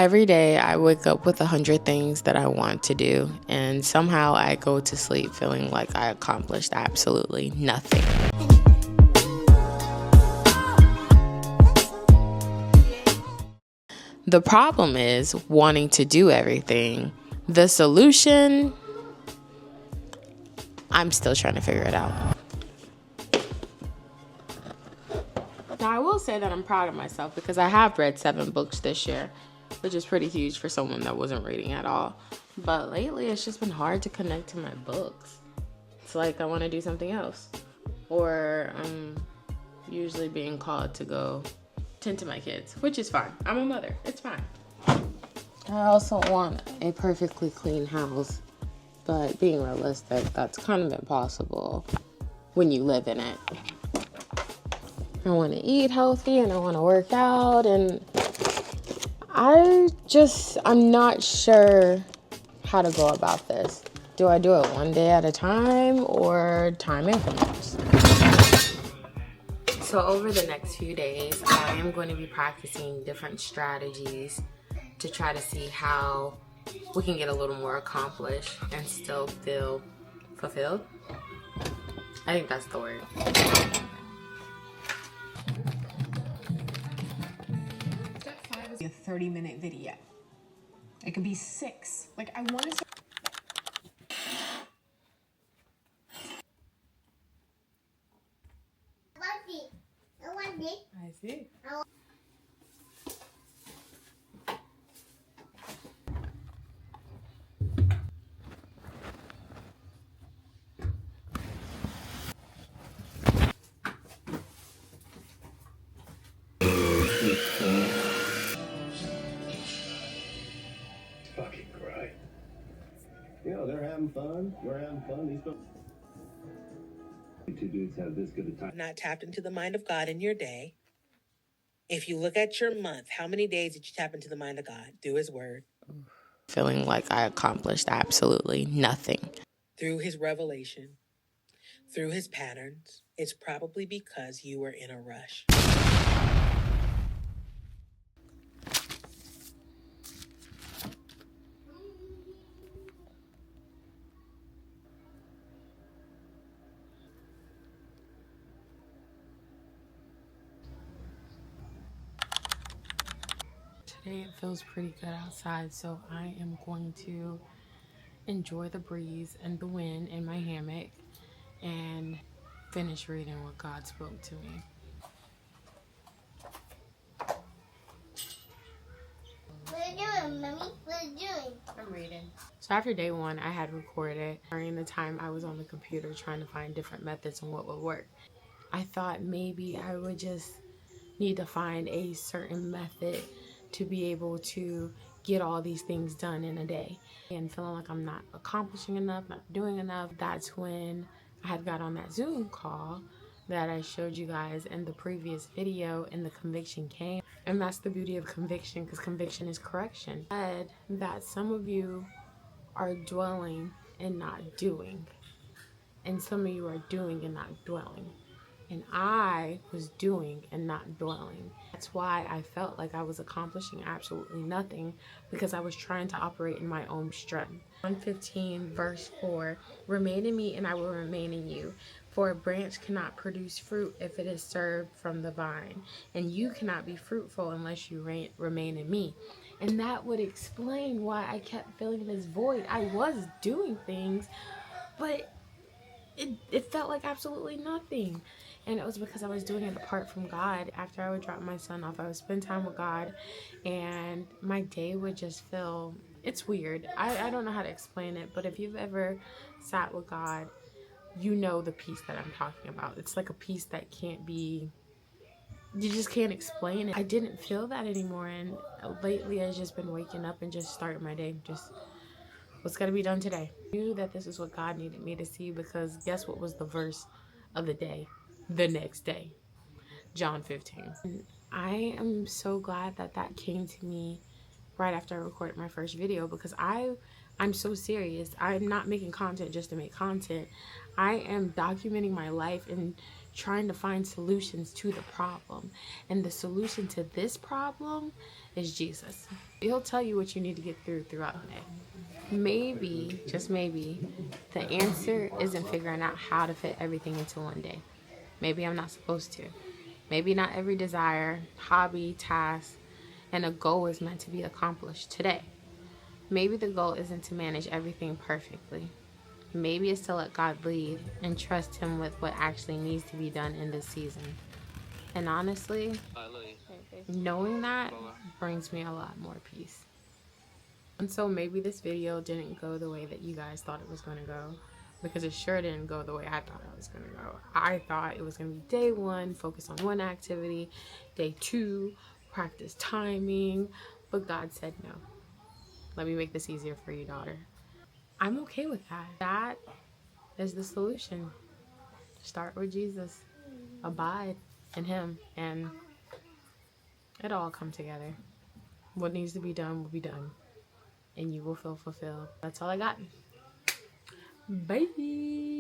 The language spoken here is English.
Every day I wake up with 100 things that I want to do, and somehow I go to sleep feeling like I accomplished absolutely nothing. The problem is wanting to do everything. The solution, I'm still trying to figure it out. Now, I will say that I'm proud of myself because I have read 7 books this year, which is pretty huge for someone that wasn't reading at all. But lately, it's just been hard to connect to my books. It's like I want to do something else. Or I'm usually being called to go tend to my kids, which is fine. I'm a mother. It's fine. I also want a perfectly clean house. But being realistic, that's kind of impossible when you live in it. I want to eat healthy and I want to work out, and I'm not sure how to go about this. Do I do it one day at a time or time increments? So over the next few days, I am going to be practicing different strategies to try to see how we can get a little more accomplished and still feel fulfilled. I think that's the word. A 30-minute video. It could be 6. Like, I want to. I see. Fucking great. You know, they're having fun. We're having fun. These folks. Two dudes have this good a time. Not tapped into the mind of God in your day. If you look at your month, how many days did you tap into the mind of God through His Word? Feeling like I accomplished absolutely nothing. Through His revelation, through His patterns. It's probably because you were in a rush. Today it feels pretty good outside, so I am going to enjoy the breeze and the wind in my hammock and finish reading what God spoke to me. What are you doing, Mommy? What are you doing? I'm reading. So after day 1, I had recorded during the time I was on the computer trying to find different methods and what would work. I thought maybe I would just need to find a certain method to be able to get all these things done in a day. And feeling like I'm not accomplishing enough, not doing enough, that's when I had got on that Zoom call that I showed you guys in the previous video, and the conviction came. And that's the beauty of conviction, because conviction is correction. I said that some of you are dwelling and not doing, and some of you are doing and not dwelling. And I was doing and not dwelling. That's why I felt like I was accomplishing absolutely nothing, because I was trying to operate in my own strength. 115 verse 4, remain in me and I will remain in you. For a branch cannot produce fruit if it is served from the vine. And you cannot be fruitful unless you remain in me. And that would explain why I kept feeling this void. I was doing things, but it felt like absolutely nothing. And it was because I was doing it apart from God. After I would drop my son off, I would spend time with God, and my day would just feel, it's weird. I don't know how to explain it, but if you've ever sat with God, you know the peace that I'm talking about. It's like a peace that can't be, you just can't explain it. I didn't feel that anymore, and lately I've just been waking up and just starting my day, just what's got to be done today. I knew that this is what God needed me to see, because guess what was the verse of the day? The next day. John 15. And I am so glad that that came to me right after I recorded my first video, because I'm so serious. I'm not making content just to make content. I am documenting my life and trying to find solutions to the problem. And the solution to this problem is Jesus. He'll tell you what you need to get throughout the day. Maybe, just maybe, the answer isn't figuring out how to fit everything into one day. Maybe I'm not supposed to. Maybe not every desire, hobby, task, and a goal is meant to be accomplished today. Maybe the goal isn't to manage everything perfectly. Maybe it's to let God lead and trust Him with what actually needs to be done in this season. And honestly, knowing that brings me a lot more peace. And so maybe this video didn't go the way that you guys thought it was going to go, because it sure didn't go the way I thought it was going to go. I thought it was going to be day 1, focus on one activity, day 2, practice timing, but God said no. Let me make this easier for you, daughter. I'm okay with that. That is the solution. Start with Jesus. Abide in Him, and it'll all come together. What needs to be done will be done, and you will feel fulfilled. That's all I got. Bye.